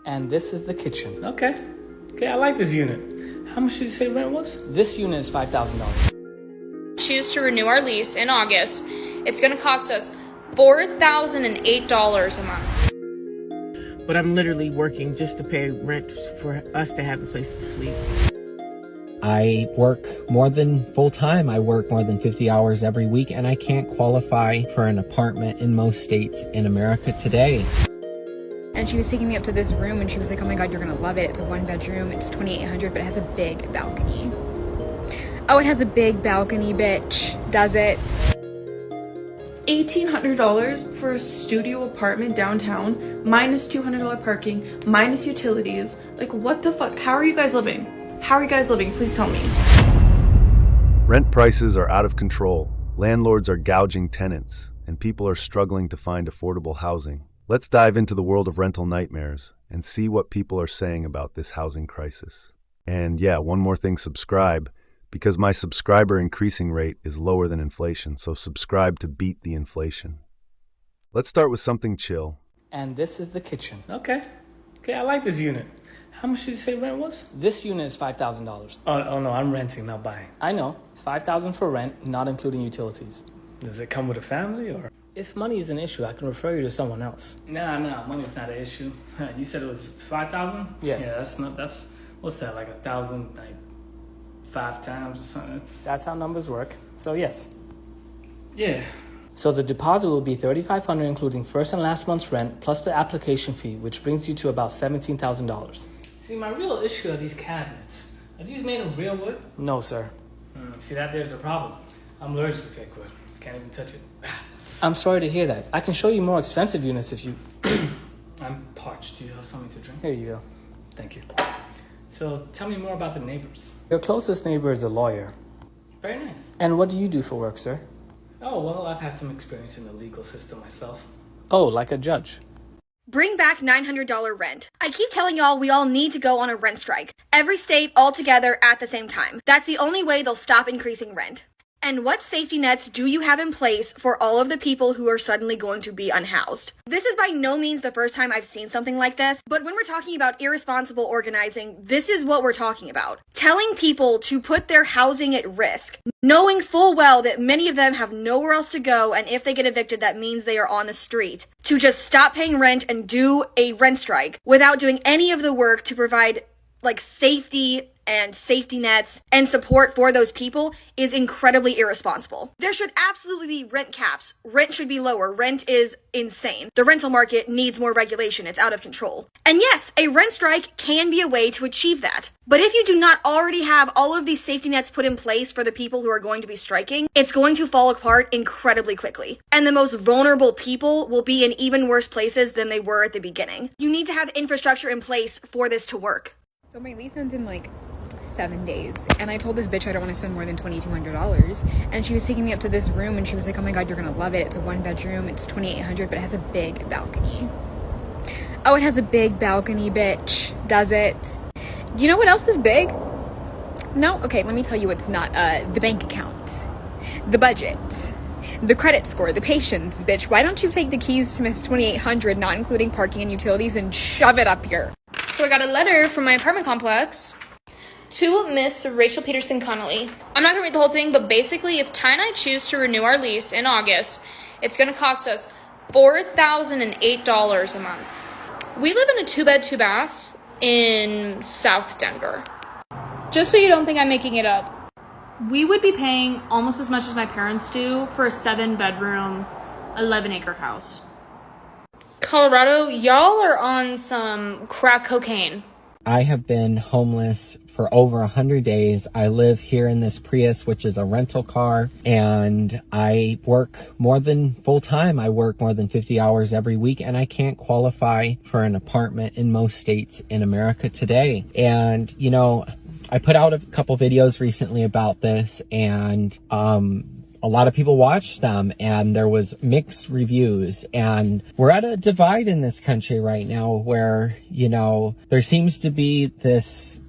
And this is the kitchen. Okay, I like this unit. How much did you say rent was? This unit is $5,000. Choose to renew our lease in August. It's going to cost us $4,008 a month. But I'm literally working just to pay rent for us to have a place to sleep. I work more than full-time. I work more than 50 hours every week, and I can't qualify for an apartment in most states in America today. And she was taking me up to this room and she was like, oh my God, you're gonna love it. It's a 1-bedroom, it's $2,800, but it has a big balcony. Oh, it has a big balcony, bitch. Does it? $1,800 for a studio apartment downtown, minus $200 parking, minus utilities. Like, what the fuck? How are you guys living? How are you guys living? Please tell me. Rent prices are out of control. Landlords are gouging tenants, and people are struggling to find affordable housing. Let's dive into the world of rental nightmares and see what people are saying about this housing crisis. And yeah, one more thing, subscribe, because my subscriber increasing rate is lower than inflation, so subscribe to beat the inflation. Let's start with something chill. And this is the kitchen. Okay, I like this unit. How much did you say rent was? This unit is $5,000. Oh no, I'm renting, not buying. I know, $5,000 for rent, not including utilities. Does it come with a family or? If money is an issue, I can refer you to someone else. Nah, money's not an issue. You said it was 5,000? Yes. Yeah, that's, what's that, like 1,000, like 5 times or something? That's how numbers work. So yes. Yeah. So the deposit will be $3,500, including first and last month's rent, plus the application fee, which brings you to about $17,000. See, my real issue are these cabinets. Are these made of real wood? No, sir. See, there's a problem. I'm allergic to fake wood. Can't even touch it. I'm sorry to hear that. I can show you more expensive units if you... I'm parched. Do you have something to drink? Here you go. Thank you. So tell me more about the neighbors. Your closest neighbor is a lawyer. Very nice. And what do you do for work, sir? Oh, well, I've had some experience in the legal system myself. Oh, like a judge. Bring back $900 rent. I keep telling y'all we all need to go on a rent strike. Every state all together at the same time. That's the only way they'll stop increasing rent. And what safety nets do you have in place for all of the people who are suddenly going to be unhoused? This is by no means the first time I've seen something like this, but when we're talking about irresponsible organizing, this is what we're talking about. Telling people to put their housing at risk, knowing full well that many of them have nowhere else to go, and if they get evicted, that means they are on the street, to just stop paying rent and do a rent strike without doing any of the work to provide safety and safety nets and support for those people is incredibly irresponsible. There should absolutely be rent caps. Rent should be lower. Rent is insane. The rental market needs more regulation. It's out of control. And yes, a rent strike can be a way to achieve that. But if you do not already have all of these safety nets put in place for the people who are going to be striking, it's going to fall apart incredibly quickly. And the most vulnerable people will be in even worse places than they were at the beginning. You need to have infrastructure in place for this to work. So my lease ends in 7 days, and I told this bitch I don't want to spend more than $2,200, and she was taking me up to this room and she was like, oh my God, you're gonna love it. It's a 1-bedroom, it's $2,800, but it has a big balcony. Oh, it has a big balcony, bitch. Does it? Do you know what else is big? No? Okay, let me tell you what's not. The bank account, the budget, the credit score, the patience, bitch. Why don't you take the keys to Miss 2,800, not including parking and utilities, and shove it up here? So I got a letter from my apartment complex to Miss Rachel Peterson Connolly. I'm not gonna read the whole thing, but basically, if Ty and I choose to renew our lease in August, it's gonna cost us $4,008 a month. We live in a 2-bed, 2-bath in South Denver. Just so you don't think I'm making it up, we would be paying almost as much as my parents do for a 7-bedroom, 11-acre house. Colorado, y'all are on some crack cocaine. I have been homeless for over 100 days. I live here in this Prius, which is a rental car, and I work more than full-time. I work more than 50 hours every week, and I can't qualify for an apartment in most states in America today. And, I put out a couple videos recently about this, and a lot of people watched them, and there was mixed reviews, and we're at a divide in this country right now where, there seems to be this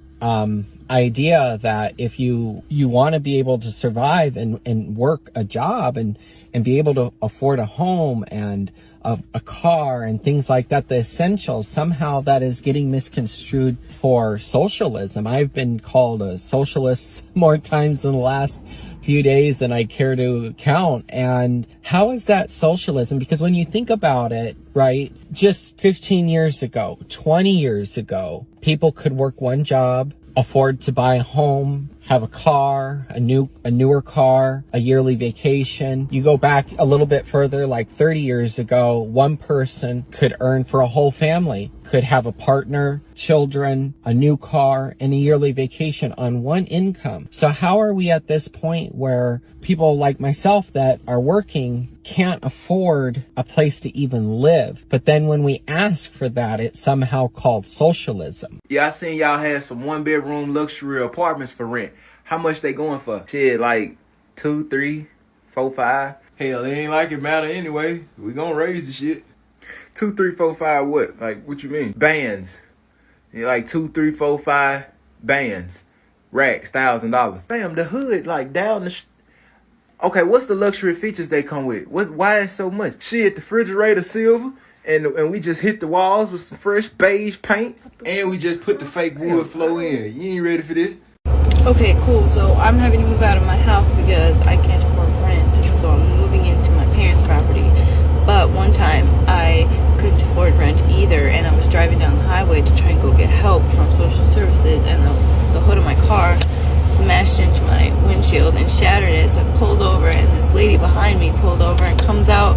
idea that if you want to be able to survive and work a job and be able to afford a home and a car and things like that, the essentials, somehow that is getting misconstrued for socialism. I've been called a socialist more times in the last few days than I care to count. And how is that socialism? Because when you think about it, right, just 15 years ago, 20 years ago, people could work one job, afford to buy a home, have a car, a newer car, a yearly vacation. You go back a little bit further, like 30 years ago, one person could earn for a whole family, could have a partner, children, a new car, and a yearly vacation on one income. So how are we at this point where people like myself that are working can't afford a place to even live? But then when we ask for that, it's somehow called socialism. Yeah, I seen y'all had some 1-bedroom luxury apartments for rent. How much they going for? Shit, like 2, 3, 4, 5. Hell, it ain't like it matter anyway. We gonna raise the shit. 2, 3, 4, 5 what? Like, what you mean? Bands. Yeah, like 2, 3, 4, 5 bands. Racks, $1,000. Bam, the hood, like down the... Okay, what's the luxury features they come with? Why is so much? Shit, the refrigerator silver, and we just hit the walls with some fresh beige paint. And we just put the fake wood flow in. You ain't ready for this? Okay, cool. So I'm having to move out of my house because I can't afford rent. So I'm moving into my parents' property. But one time I couldn't afford rent either, and I was driving down the highway to try and go get help from social services, and the hood of my car smashed into my windshield and shattered it. So I pulled over, and this lady behind me pulled over and turns out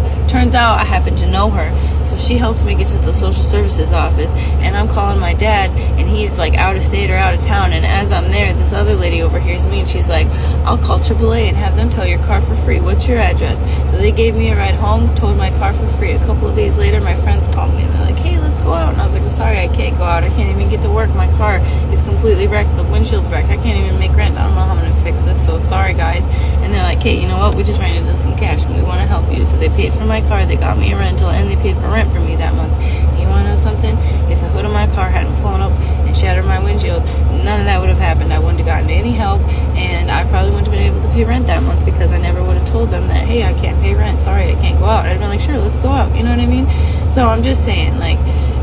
I happen to know her. So she helps me get to the social services office, and I'm calling my dad, and he's like out of state or out of town. And as I'm there, this other lady overhears me, and she's like, I'll call AAA and have them tow your car for free. What's your address? So they gave me a ride home, towed my car for free. A couple of days later, my friends called me, and they're like, hey, let's go out. And I was like, I'm sorry, I can't go out. I can't even get to work. My car is completely wrecked. The windshield's wrecked. I can't even make rent. I don't know how I'm going to fix this. So sorry, guys. And they're like, hey, you know what? We just ran into some cash, and we want to help you. So they paid for my car. They got me a rental, and they paid for rent for me that month. And you want to know something? If the hood of my car hadn't flown up and shattered my windshield, none of that would have happened. I wouldn't have gotten any help, and I probably wouldn't have been able to pay rent that month because I never would have told them that, hey, I can't pay rent. Sorry, I can't go out. I'd have been like, sure, let's go out. You know what I mean? So I'm just saying, like,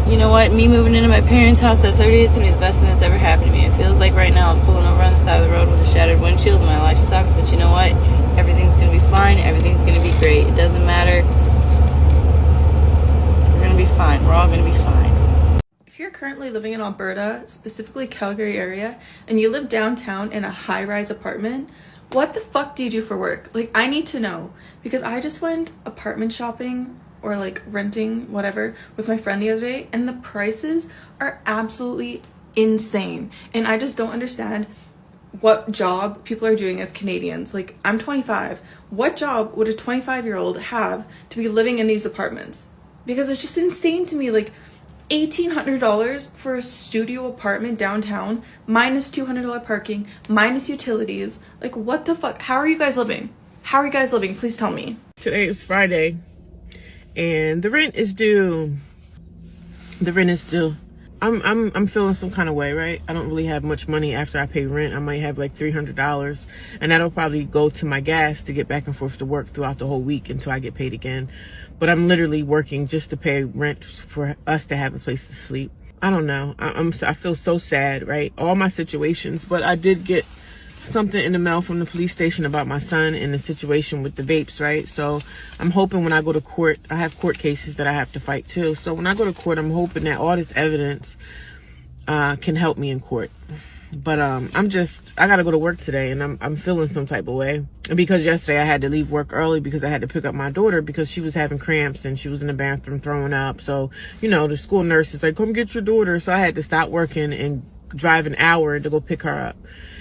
you know what? Me moving into my parents' house at 30 is going to be the best thing that's ever happened to me. It feels like right now I'm pulling over on the side of the road with a shattered windshield. My life sucks, but you know what? Everything's going to be fine. Everything's going to be great. It doesn't matter. We're going to be fine. We're all going to be fine. If you're currently living in Alberta, specifically Calgary area, and you live downtown in a high-rise apartment, what the fuck do you do for work? Like, I need to know, because I just went apartment shopping or like renting, whatever, with my friend the other day, and the prices are absolutely insane. And I just don't understand what job people are doing as Canadians. Like, I'm 25. What job would a 25-year-old have to be living in these apartments? Because it's just insane to me. Like, $1,800 for a studio apartment downtown, minus $200 parking, minus utilities. Like, what the fuck? How are you guys living? How are you guys living? Please tell me. Today is Friday, and the rent is due. I'm feeling some kind of way, right? I don't really have much money after I pay rent. I might have like $300, and that'll probably go to my gas to get back and forth to work throughout the whole week until I get paid again. But I'm literally working just to pay rent for us to have a place to sleep. I don't know. I feel so sad, right? All my situations, but I did get something in the mail from the police station about my son and the situation with the vapes, right? So I'm hoping when I go to court, I have court cases that I have to fight too. So when I go to court, I'm hoping that all this evidence can help me in court. But I gotta go to work today, and I'm feeling some type of way. And because yesterday I had to leave work early because I had to pick up my daughter because she was having cramps and she was in the bathroom throwing up. So, you know, the school nurse is like, come get your daughter. So I had to stop working and drive an hour to go pick her up.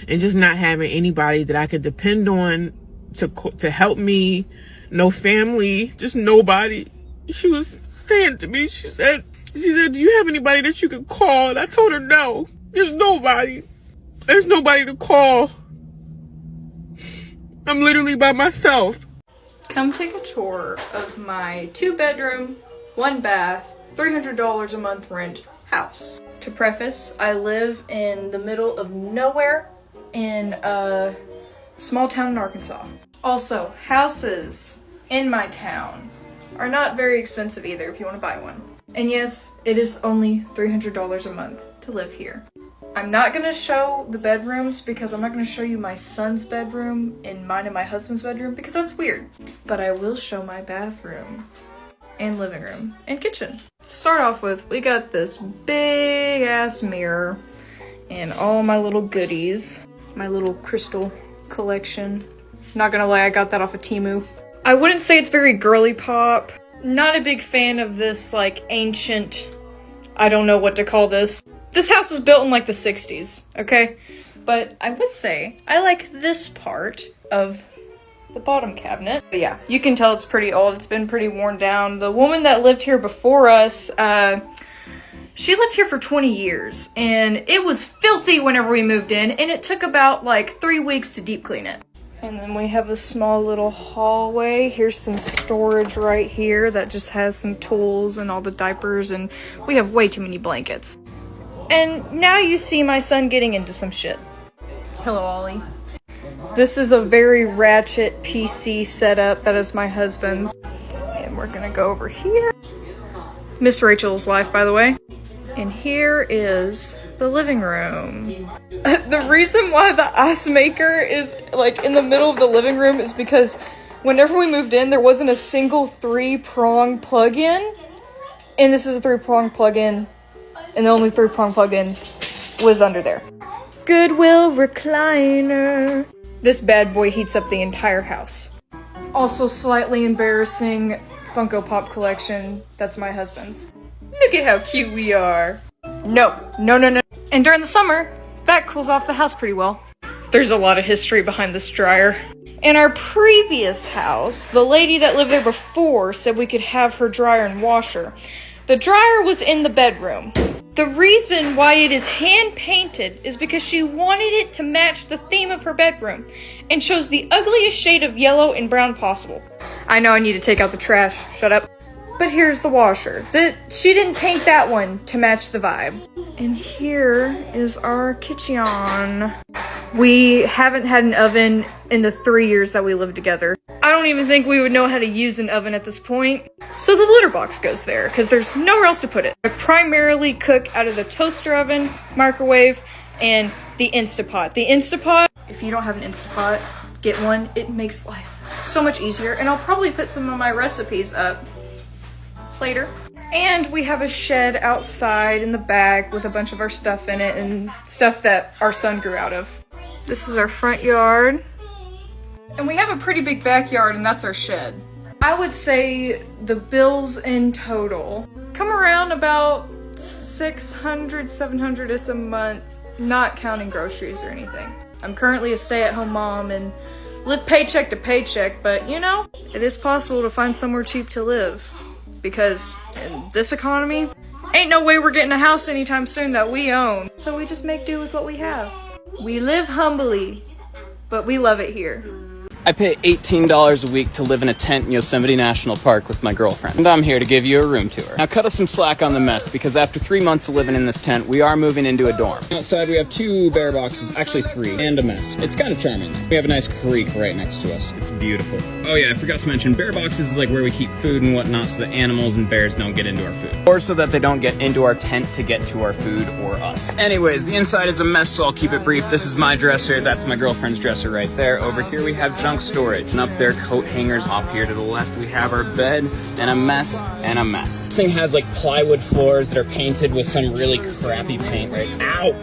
And just not having anybody that I could depend on to help me, no family, just nobody. She was saying to me, she said, do you have anybody that you can call? And I told her, no, there's nobody. There's nobody to call. I'm literally by myself. Come take a tour of my 2-bedroom, 1 bath, $300 a month rent house. To preface, I live in the middle of nowhere in a small town in Arkansas. Also, houses in my town are not very expensive either if you want to buy one. And yes, it is only $300 a month to live here. I'm not going to show the bedrooms because I'm not going to show you my son's bedroom and mine and my husband's bedroom because that's weird. But I will show my bathroom and living room and kitchen. To start off with, we got this big ass mirror and all my little goodies. My little crystal collection. Not gonna lie, I got that off of Temu. I wouldn't say it's very girly pop. Not a big fan of this like ancient, I don't know what to call this. This house was built in like the 60s, okay? But I would say I like this part of the bottom cabinet. But yeah, you can tell it's pretty old. It's been pretty worn down. The woman that lived here before us, she lived here for 20 years and it was filthy whenever we moved in and it took about like 3 weeks to deep clean it. And then we have a small little hallway. Here's some storage right here that just has some tools and all the diapers, and we have way too many blankets. And now you see my son getting into some shit. Hello, Ollie. This is a very ratchet PC setup that is my husband's. And we're gonna go over here. Miss Rachel's life, by the way. And here is the living room. The reason why the ice maker is like in the middle of the living room is because whenever we moved in, there wasn't a single 3-prong plug-in. And this is a 3-prong plug-in. And the only 3-prong plug-in was under there. Goodwill recliner. This bad boy heats up the entire house. Also slightly embarrassing Funko Pop collection. That's my husband's. Look at how cute we are. No. And during the summer, that cools off the house pretty well. There's a lot of history behind this dryer. In our previous house, the lady that lived there before said we could have her dryer and washer. The dryer was in the bedroom. The reason why it is hand painted is because she wanted it to match the theme of her bedroom and chose the ugliest shade of yellow and brown possible. I know I need to take out the trash. Shut up. But here's the washer. She didn't paint that one to match the vibe. And here is our kitchen. We haven't had an oven in the 3 years that we lived together. I don't even think we would know how to use an oven at this point. So the litter box goes there because there's nowhere else to put it. I primarily cook out of the toaster oven, microwave, and the Instapot. The Instapot, if you don't have an Instapot, get one. It makes life so much easier. And I'll probably put some of my recipes up later. And we have a shed outside in the back with a bunch of our stuff in it and stuff that our son grew out of. This is our front yard. And we have a pretty big backyard, and that's our shed. I would say the bills in total come around about $600, $700 a month, not counting groceries or anything. I'm currently a stay-at-home mom and live paycheck to paycheck, but you know, it is possible to find somewhere cheap to live. Because in this economy, ain't no way we're getting a house anytime soon that we own. So we just make do with what we have. We live humbly, but we love it here. I pay $18 a week to live in a tent in Yosemite National Park with my girlfriend, and I'm here to give you a room tour. Now cut us some slack on the mess, because after 3 months of living in this tent, we are moving into a dorm. Outside we have 2 bear boxes, actually 3, and a mess. It's kind of charming though. We have a nice creek right next to us. It's beautiful. Oh yeah, I forgot to mention, bear boxes is like where we keep food and whatnot so that animals and bears don't get into our food. Or so that they don't get into our tent to get to our food or us. Anyways, the inside is a mess, so I'll keep it brief. This is my dresser, that's my girlfriend's dresser right there. Over here we have junk storage, and up there coat hangers. Off here to the left we have our bed, and a mess and a mess. This thing has like plywood floors that are painted with some really crappy paint, right? Ow!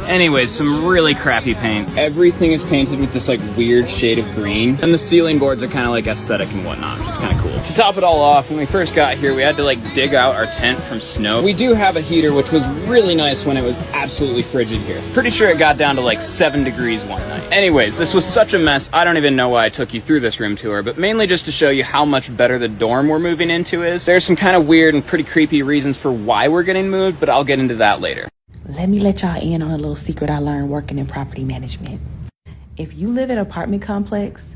Anyways, some really crappy paint. Everything is painted with this like weird shade of green, and the ceiling boards are kind of like aesthetic and whatnot, which is kind of cool. To top it all off, when we first got here, we had to like dig out our tent from snow. We do have a heater, which was really nice when it was absolutely frigid here. Pretty sure it got down to like 7 degrees one night. Anyways, this was such a mess, I don't even know why I took you through this room tour, but mainly just to show you how much better the dorm we're moving into is. There's some kind of weird and pretty creepy reasons for why we're getting moved, but I'll get into that later. Let me let y'all in on a little secret I learned working in property management. If you live in an apartment complex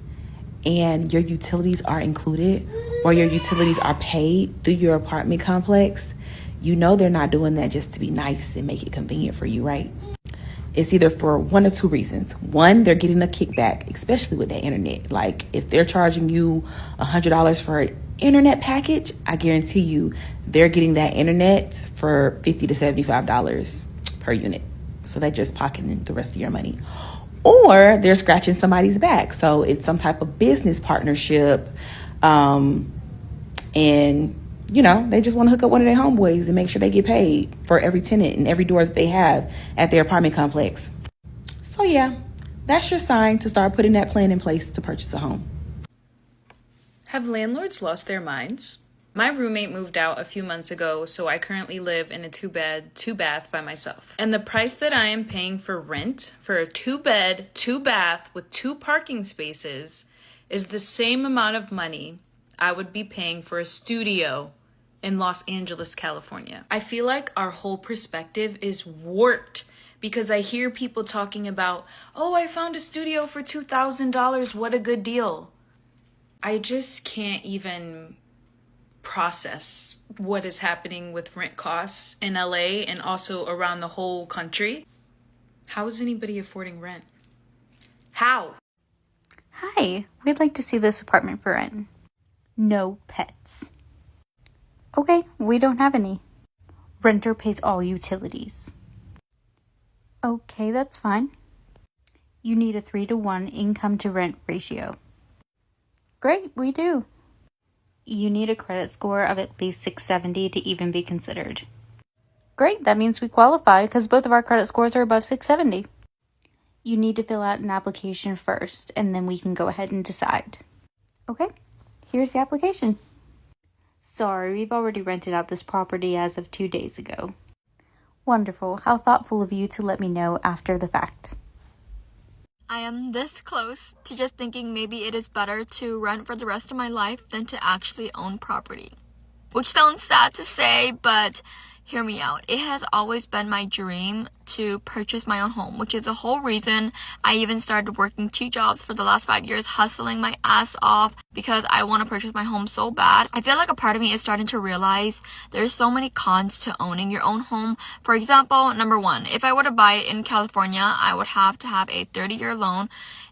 and your utilities are included or your utilities are paid through your apartment complex, you know they're not doing that just to be nice and make it convenient for you, right? It's either for one or two reasons. One, they're getting a kickback, especially with the internet. Like if they're charging you $100 for an internet package, I guarantee you they're getting that internet for $50 to $75 per unit. So they're just pocketing the rest of your money. Or they're scratching somebody's back. So it's some type of business partnership. And, you know, they just want to hook up one of their homeboys and make sure they get paid for every tenant and every door that they have at their apartment complex. So yeah, that's your sign to start putting that plan in place to purchase a home. Have landlords lost their minds? My roommate moved out a few months ago, so I currently live in a 2-bed, 2-bath by myself. And the price that I am paying for rent for a 2-bed, 2-bath with 2 parking spaces is the same amount of money I would be paying for a studio in Los Angeles, California. I feel like our whole perspective is warped because I hear people talking about, oh, I found a studio for $2,000, what a good deal. I just can't even process what is happening with rent costs in LA and also around the whole country. How is anybody affording rent? How? Hi, we'd like to see this apartment for rent. No pets. Okay, we don't have any. Renter pays all utilities. Okay, that's fine. You need a 3-to-1 income to rent ratio. Great, we do. You need a credit score of at least 670 to even be considered. Great, that means we qualify because both of our credit scores are above 670. You need to fill out an application first, and then we can go ahead and decide. Okay, here's the application. Sorry, we've already rented out this property as of 2 days ago. Wonderful. How thoughtful of you to let me know after the fact. I am this close to just thinking maybe it is better to rent for the rest of my life than to actually own property. Which sounds sad to say, but hear me out. It has always been my dream to purchase my own home, which is the whole reason I even started working 2 jobs for the last 5 years, hustling my ass off because I want to purchase my home so bad. I feel like a part of me is starting to realize there's so many cons to owning your own home. For example, number 1, if I were to buy it in California, I would have to have a 30-year loan.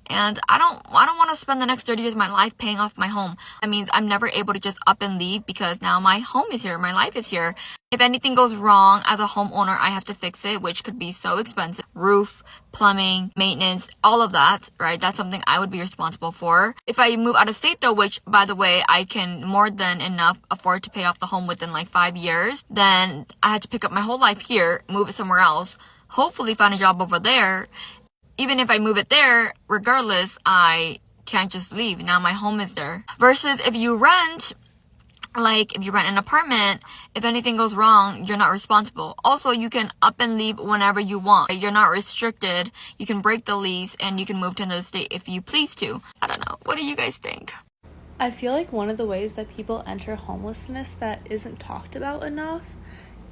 And I don't want to spend the next 30 years of my life paying off my home. That means I'm never able to just up and leave because now my home is here, my life is here. If anything goes wrong as a homeowner, I have to fix it, which could be so expensive. Roof, plumbing, maintenance, all of that, right? That's something I would be responsible for. If I move out of state though, which by the way, I can more than enough afford to pay off the home within like 5 years, then I had to pick up my whole life here, move it somewhere else, hopefully find a job over there. Even if I move it there, regardless, I can't just leave. Now my home is there. Versus if you rent, like if you rent an apartment, if anything goes wrong, you're not responsible. Also, you can up and leave whenever you want. You're not restricted. You can break the lease and you can move to another state if you please to. I don't know. What do you guys think? I feel like one of the ways that people enter homelessness that isn't talked about enough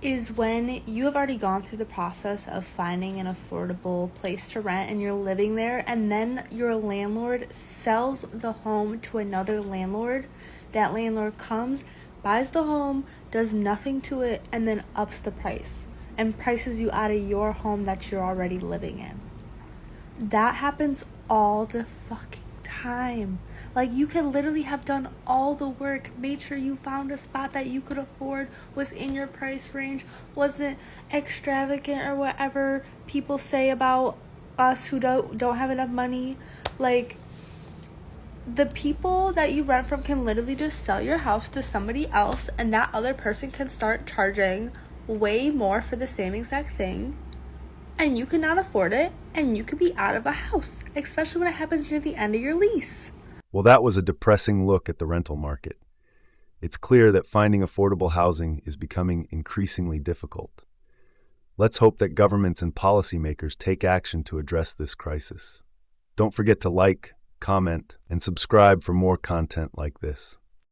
is when you have already gone through the process of finding an affordable place to rent and you're living there, and then your landlord sells the home to another landlord. That landlord comes, buys the home, does nothing to it, and then ups the price and prices you out of your home that you're already living in. That happens all the fucking time. Like, you could literally have done all the work, made sure you found a spot that you could afford, was in your price range, wasn't extravagant or whatever people say about us who don't have enough money. Like, the people that you rent from can literally just sell your house to somebody else, and that other person can start charging way more for the same exact thing, and you cannot afford it, and you could be out of a house, especially when it happens near the end of your lease. Well, that was a depressing look at the rental market. It's clear that finding affordable housing is becoming increasingly difficult. Let's hope that governments and policymakers take action to address this crisis. Don't forget to like, comment, and subscribe for more content like this.